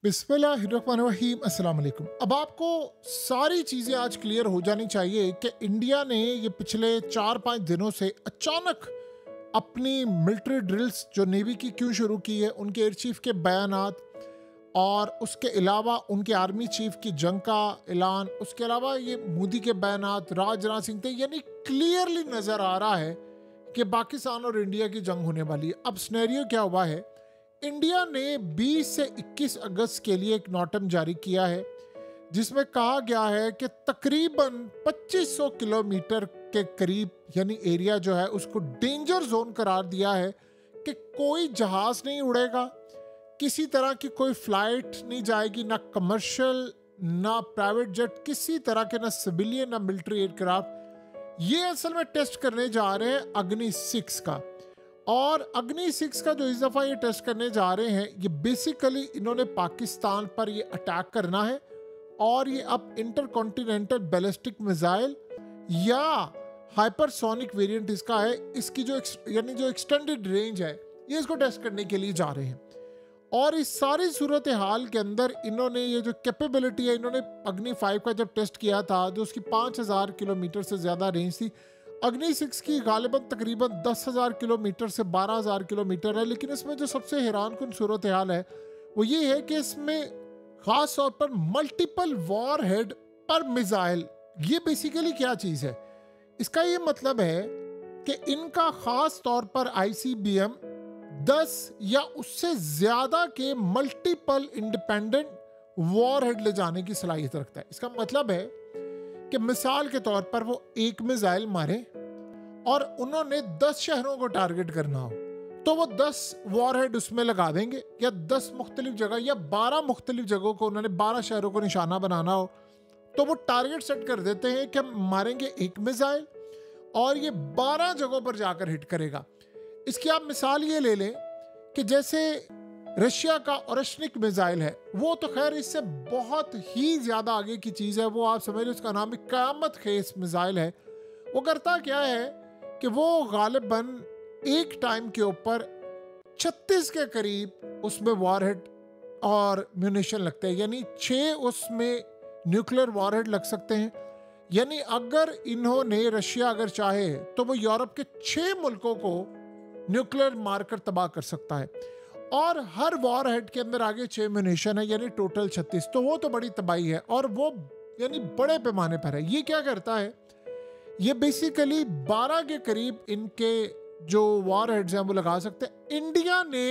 बिस्मिल्लाहिर्रहमानिर्रहीम अस्सलाम वालेकुम। अब आपको सारी चीज़ें आज क्लियर हो जानी चाहिए कि इंडिया ने ये पिछले 4-5 दिनों से अचानक अपनी मिलिट्री ड्रिल्स जो नेवी की क्यों शुरू की है, उनके एयर चीफ के बयानात और उसके अलावा उनके आर्मी चीफ की जंग का ऐलान, उसके अलावा ये मोदी के बयानात, राजनाथ सिंह थे, यानी क्लियरली नज़र आ रहा है कि पाकिस्तान और इंडिया की जंग होने वाली है। अब सिनेरियो क्या हुआ है, इंडिया ने 20 से 21 अगस्त के लिए एक नोटम जारी किया है जिसमें कहा गया है कि तकरीबन 2500 किलोमीटर के करीब यानी एरिया जो है उसको डेंजर जोन करार दिया है कि कोई जहाज नहीं उड़ेगा, किसी तरह की कोई फ्लाइट नहीं जाएगी, ना कमर्शियल ना प्राइवेट जेट, किसी तरह के ना सिविलियन ना मिलिट्री एयरक्राफ्ट। ये असल में टेस्ट करने जा रहे हैं अग्नि 6 का। और अग्नि 6 का जो इस दफ़ा ये टेस्ट करने जा रहे हैं, ये बेसिकली इन्होंने पाकिस्तान पर ये अटैक करना है और ये अब इंटरकॉन्टिनेंटल बैलिस्टिक मिसाइल या हाइपरसोनिक वेरिएंट इसका है, इसकी जो यानी जो एक्सटेंडेड रेंज है ये इसको टेस्ट करने के लिए जा रहे हैं। और इस सारी सूरत हाल के अंदर इन्होंने ये जो कैपेबिलिटी है, इन्होंने अग्नि 5 का जब टेस्ट किया था जो उसकी 5000 किलोमीटर से ज़्यादा रेंज थी, अग्नि 6 की गालिबन तकरीबन 10,000 किलोमीटर से 12,000 किलोमीटर है। लेकिन इसमें जो सबसे हैरान कुन सूरत हाल है वो ये है कि इसमें ख़ास तौर पर मल्टीपल वॉर हेड पर मिसाइल। ये बेसिकली क्या चीज़ है, इसका ये मतलब है कि इनका ख़ास तौर पर ICBM 10 या उससे ज़्यादा के मल्टीपल इंडिपेंडेंट वॉर हेड ले जाने की सलाहियत रखता है। इसका मतलब है कि मिसाल के तौर पर वो एक मिसाइल मारे और उन्होंने 10 शहरों को टारगेट करना हो तो वो 10 वॉरहेड उसमें लगा देंगे, या 10 मुख्तलिफ जगह या 12 मुख्तलिफ जगहों को, उन्होंने 12 शहरों को निशाना बनाना हो तो वो टारगेट सेट कर देते हैं कि हम मारेंगे एक मिसाइल और ये 12 जगहों पर जाकर हिट करेगा। इसकी आप मिसाल ये ले लें कि जैसे रशिया का ओरेशनिक मिसाइल है, वो तो खैर इससे बहुत ही ज़्यादा आगे की चीज़ है, वो आप समझ लो उसका नाम क़यामत खेस मिसाइल है। वो करता क्या है कि वो गालिबन एक टाइम के ऊपर 36 के करीब उसमें वॉरहेड और म्यूनिशन लगते हैं, यानी 6 उसमें न्यूक्लियर वॉरहेड लग सकते हैं। यानी अगर इन्होंने रशिया अगर चाहे तो वो यूरोप के 6 मुल्कों को न्यूक्लियर मारकर तबाह कर सकता है। और हर वॉर हेड के अंदर आगे 6 म्यूनिशन है, यानी टोटल 36। तो वो तो बड़ी तबाही है और वो यानी बड़े पैमाने पर है। ये क्या करता है, ये बेसिकली 12 के करीब इनके जो वॉर हेड्स हैं वो लगा सकते हैं। इंडिया ने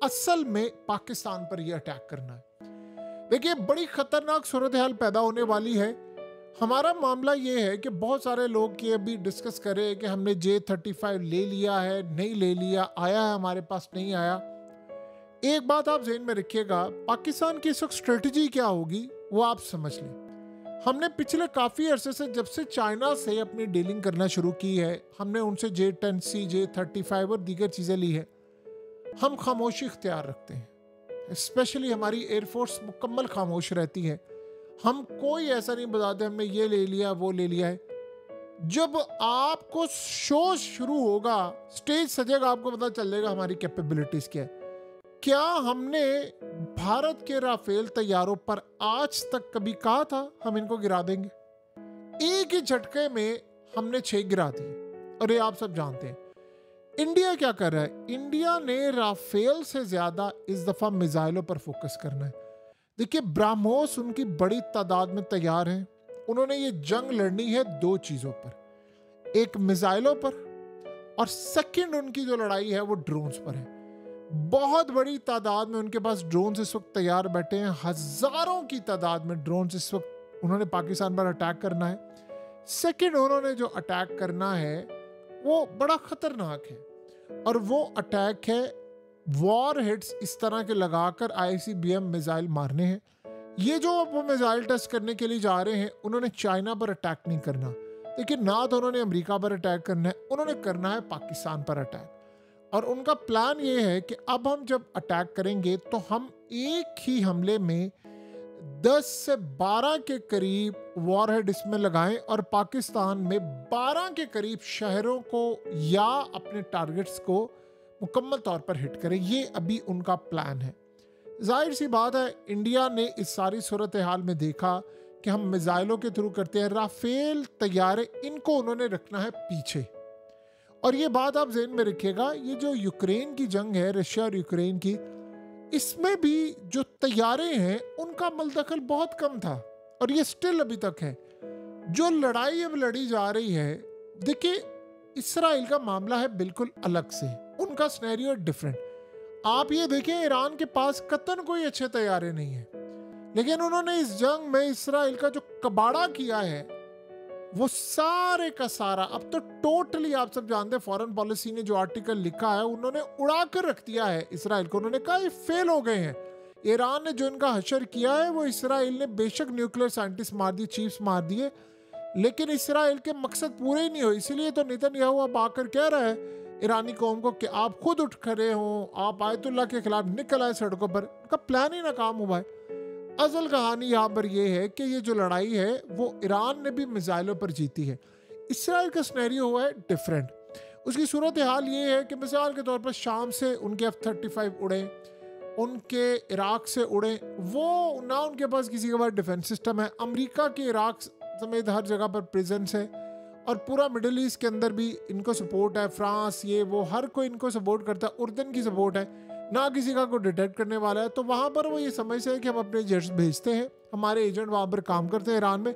असल में पाकिस्तान पर ये अटैक करना है। देखिए बड़ी खतरनाक सूरत हाल पैदा होने वाली है। हमारा मामला ये है कि बहुत सारे लोग ये अभी डिस्कस करें कि हमने J-35 ले लिया है, नहीं ले लिया, आया है हमारे पास, नहीं आया। एक बात आप ज़हन में रखिएगा, पाकिस्तान की इस वक्त स्ट्रेटजी क्या होगी वो आप समझ लें। हमने पिछले काफ़ी अरसे से, जब से चाइना से अपनी डीलिंग करना शुरू की है, हमने उनसे J-10C, J-35 और दीगर चीज़ें ली है। हम खामोशी इख्तियार रखते हैं, स्पेशली हमारी एयरफोर्स मुकम्मल खामोश रहती है। हम कोई ऐसा नहीं बताते हमने ये ले लिया वो ले लिया है। जब आपको शो शुरू होगा, स्टेज सजेगा, आपको पता चलेगा हमारी कैपेबिलिटीज़ क्या है। क्या हमने भारत के राफेल तैयारों पर आज तक कभी कहा था हम इनको गिरा देंगे? एक ही झटके में हमने 6 गिरा दिए और ये आप सब जानते हैं। इंडिया क्या कर रहा है, इंडिया ने राफेल से ज़्यादा इस दफ़ा मिसाइलों पर फोकस करना है। देखिए ब्रह्मोस उनकी बड़ी तादाद में तैयार हैं। उन्होंने ये जंग लड़नी है 2 चीज़ों पर, एक मिसाइलों पर और सेकंड उनकी जो लड़ाई है वो ड्रोन्स पर है। बहुत बड़ी तादाद में उनके पास ड्रोन्स इस वक्त तैयार बैठे हैं, हजारों की तादाद में ड्रोन्स इस वक्त उन्होंने पाकिस्तान पर अटैक करना है। सेकंड उन्होंने जो अटैक करना है वो बड़ा खतरनाक है और वो अटैक है वॉर हेड्स इस तरह के लगाकर ICBM मिसाइल मारने हैं। ये जो वो मिसाइल टेस्ट करने के लिए जा रहे हैं, उन्होंने चाइना पर अटैक नहीं करना, लेकिन ना तो उन्होंने अमेरिका पर अटैक करना है, उन्होंने करना है पाकिस्तान पर अटैक। और उनका प्लान ये है कि अब हम जब अटैक करेंगे तो हम एक ही हमले में 10 से 12 के करीब वॉरहेड इसमें लगाएं और पाकिस्तान में 12 के करीब शहरों को या अपने टारगेट्स को मुकम्मल तौर पर हिट करें। ये अभी उनका प्लान है। जाहिर सी बात है, इंडिया ने इस सारी सूरत हाल में देखा कि हम मिसाइलों के थ्रू करते हैं, राफेल तैयारे इनको उन्होंने रखना है पीछे। और ये बात आप ज़हन में रखिएगा, ये जो यूक्रेन की जंग है, रशिया और यूक्रेन की, इसमें भी जो तैयारे हैं उनका मलदखल बहुत कम था और ये स्टिल अभी तक है। जो लड़ाई अब लड़ी जा रही है, देखिए इसराइल का मामला है बिल्कुल अलग से, उनका सिनेरियो डिफरेंट। आप ये देखें, ईरान के पास कतन कोई अच्छे तैयारे नहीं है, लेकिन उन्होंने इस जंग में इसराइल का जो कबाड़ा किया है वो सारे का सारा, अब तो टोटली आप सब जानते हैं, फॉरेन पॉलिसी ने जो आर्टिकल लिखा है उन्होंने उड़ा कर रख दिया है इसराइल को। उन्होंने कहा ये फेल हो गए हैं। ईरान ने जो इनका हशर किया है वो इसराइल ने बेशक न्यूक्लियर साइंटिस्ट मार दिए, चीफ्स मार दिए, लेकिन इसराइल के मकसद पूरे ही नहीं हुए। इसीलिए तो नेतन्याहू अब आकर कह रहा है ईरानी कौम को कि आप खुद उठ खड़े हों, आप आयतुल्लाह के खिलाफ निकल आए सड़कों पर। उनका प्लान ही नाकाम हुआ है। असल कहानी यहाँ पर यह है कि ये जो लड़ाई है वो ईरान ने भी मिसाइलों पर जीती है। इसराइल का सिनेरियो हुआ है डिफरेंट। उसकी सूरत हाल ये है कि मिसाल के तौर पर शाम से उनके F-35 उड़े, उनके इराक से उड़े, वो ना उनके पास किसी के पास डिफेंस सिस्टम है। अमेरिका के इराक समेत हर जगह पर प्रेजेंस है और पूरा मिडिल ईस्ट के अंदर भी इनको सपोर्ट है। फ्रांस, ये वो, हर कोई इनको सपोर्ट करता है। उर्दन की सपोर्ट है, ना किसी का को डिटेक्ट करने वाला है। तो वहाँ पर वो ये समझते हैं कि हम अपने जेट्स भेजते हैं, हमारे एजेंट वहाँ पर काम करते हैं ईरान में,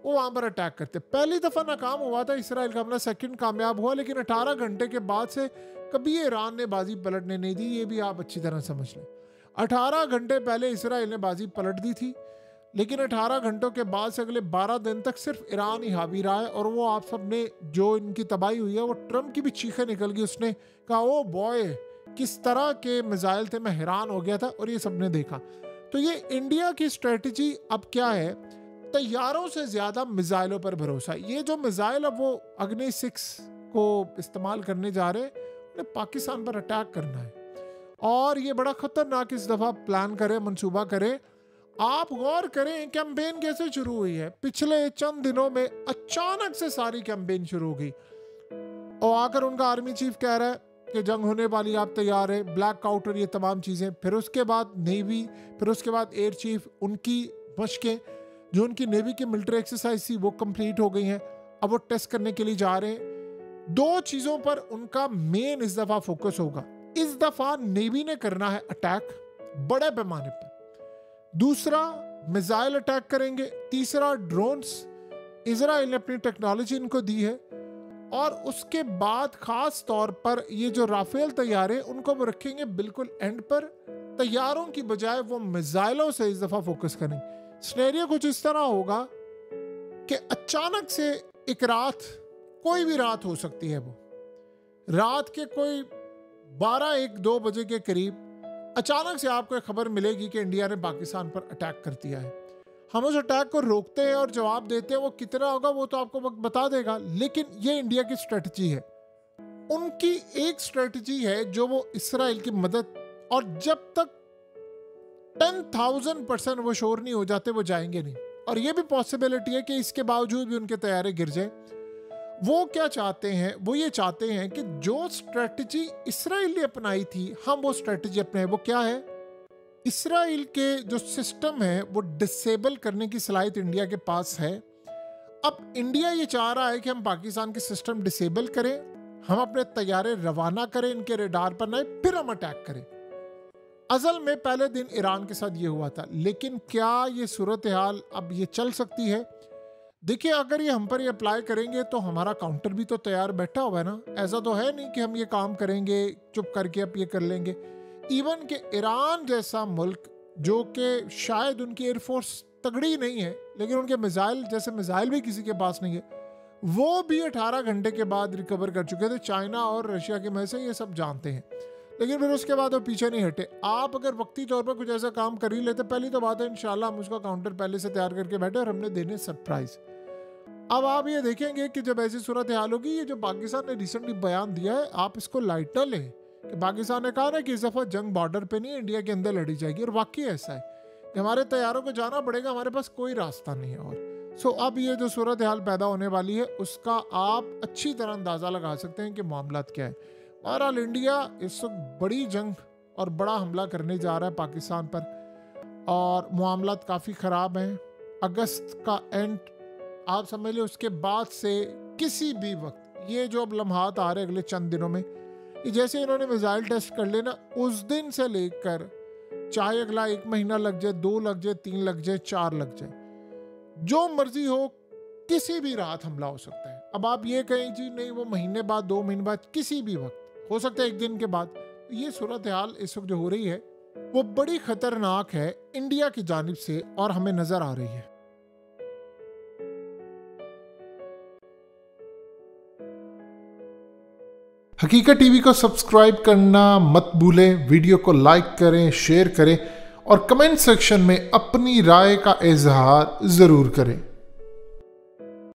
वो वहाँ पर अटैक करते हैं। पहली दफ़ा नाकाम हुआ था इसराइल का हमला, सेकंड कामयाब हुआ, लेकिन 18 घंटे के बाद से कभी ईरान ने बाजी पलटने नहीं दी। ये भी आप अच्छी तरह समझ लें। 18 घंटे पहले इसराइल ने बाजी पलट दी थी, लेकिन 18 घंटों के बाद से अगले 12 दिन तक सिर्फ ईरान ही हावी रहा है। और वो आप सब ने जो इनकी तबाही हुई है, वो ट्रम्प की भी चीखें निकल गई। उसने कहा ओ बॉय, किस तरह के मिसाइल थे, मैं हैरान हो गया था। और ये सबने देखा। तो ये इंडिया की स्ट्रेटजी अब क्या है, तैयारों से ज़्यादा मिसाइलों पर भरोसा। ये जो मिसाइल अब वो अग्नि 6 को इस्तेमाल करने जा रहे हैं, उन्हें पाकिस्तान पर अटैक करना है और ये बड़ा ख़तरनाक इस दफ़ा प्लान करें, मंसूबा करें। आप गौर करें कैंपेन कैसे शुरू हुई है। पिछले चंद दिनों में अचानक से सारी कैंपेन शुरू हो गई और आकर उनका आर्मी चीफ कह रहा है कि जंग होने वाली, आप तैयार है, ब्लैक आउट और ये तमाम चीज़ें। फिर उसके बाद नेवी, फिर उसके बाद एयर चीफ, उनकी मशकें, जो उनकी नेवी की मिलिट्री एक्सरसाइज थी वो कंप्लीट हो गई हैं। अब वो टेस्ट करने के लिए जा रहे हैं। 2 चीज़ों पर उनका मेन इस दफ़ा फोकस होगा। इस दफ़ा नेवी ने करना है अटैक बड़े पैमाने पर, दूसरा मिसाइल अटैक करेंगे, तीसरा ड्रोन्स, इजराइल ने अपनी टेक्नोलॉजी इनको दी है। और उसके बाद खास तौर पर ये जो राफेल तैयारे, उनको वो रखेंगे बिल्कुल एंड पर। तैयारों की बजाय वो मिसाइलों से इस दफ़ा फोकस करेंगे। सिनेरियो कुछ इस तरह होगा कि अचानक से एक रात, कोई भी रात हो सकती है, वो रात के कोई 12-1-2 बजे के करीब अचानक से आपको एक खबर मिलेगी कि इंडिया ने पाकिस्तान पर अटैक कर दिया है। हम उस अटैक को रोकते हैं और जवाब देते हैं। वो कितना होगा वो तो आपको वक्त बता देगा, लेकिन ये इंडिया की स्ट्रेटजी है। उनकी एक स्ट्रेटजी है जो वो इसराइल की मदद, और जब तक 10,000% वो श्योर नहीं हो जाते वो जाएंगे नहीं। और ये भी पॉसिबिलिटी है कि इसके बावजूद भी उनके तैयारे गिर जाए। वो क्या चाहते हैं, वो ये चाहते हैं कि जो स्ट्रेटजी इसराइल ने अपनाई थी, हम वो स्ट्रेटजी अपनाएं। वो क्या है, इसराइल के जो सिस्टम है वो डिसेबल करने की सलाहियत इंडिया के पास है। अब इंडिया ये चाह रहा है कि हम पाकिस्तान के सिस्टम डिसेबल करें, हम अपने तैयारे रवाना करें, इनके रेडार पर नहीं, फिर हम अटैक करें। असल में पहले दिन ईरान के साथ ये हुआ था, लेकिन क्या ये सूरत हाल अब ये चल सकती है? देखिए, अगर ये हम पर ये अप्लाई करेंगे तो हमारा काउंटर भी तो तैयार बैठा हुआ है ना। ऐसा तो है नहीं कि हम ये काम करेंगे चुप करके अब ये कर लेंगे। इवन के ईरान जैसा मुल्क, जो कि शायद उनकी एयरफोर्स तगड़ी नहीं है, लेकिन उनके मिसाइल जैसे मिसाइल भी किसी के पास नहीं है, वो भी 18 घंटे के बाद रिकवर कर चुके थे। चाइना और रशिया के में से ये सब जानते हैं, लेकिन फिर उसके बाद वो पीछे नहीं हटे। आप अगर वक्ती तौर पर कुछ ऐसा काम कर ही लेते, पहली तो बात है इंशाल्लाह हम उसका काउंटर पहले से तैयार करके बैठे और हमने देने सरप्राइज। अब आप ये देखेंगे कि जब ऐसी सूरत हाल होगी, ये जो पाकिस्तान ने रिसेंटली बयान दिया है, आप इसको लाइट न लें कि पाकिस्तान ने कहा ना कि इस दफ़ा जंग बॉर्डर पे नहीं, इंडिया के अंदर लड़ी जाएगी। और वाकई ऐसा है कि हमारे तैयारों को जाना पड़ेगा, हमारे पास कोई रास्ता नहीं है। और अब ये जो सूरत हाल पैदा होने वाली है, उसका आप अच्छी तरह अंदाज़ा लगा सकते हैं कि मामला क्या है। बहरहाल इंडिया इस वक्त बड़ी जंग और बड़ा हमला करने जा रहा है पाकिस्तान पर और मामलात काफ़ी ख़राब हैं। अगस्त का एंड आप समझ लो, उसके बाद से किसी भी वक्त ये जो अब लम्हात आ रहे अगले चंद दिनों में, ये जैसे इन्होंने मिसाइल टेस्ट कर लेना, उस दिन से लेकर चाहे अगला 1 महीना लग जाए, 2 लग जाए, 3 लग जाए, 4 लग जाए, जो मर्जी हो, किसी भी रात हमला हो सकता है। अब आप ये कहें जी नहीं वो महीने बाद, 2 महीने बाद, किसी भी वक्त हो सकता है, 1 दिन के बाद। ये सूरत हाल इस वक्त जो हो रही है वो बड़ी खतरनाक है इंडिया की जानिब से और हमें नजर आ रही है। हकीकत टीवी को सब्सक्राइब करना मत भूलें, वीडियो को लाइक करें, शेयर करें और कमेंट सेक्शन में अपनी राय का इजहार जरूर करें।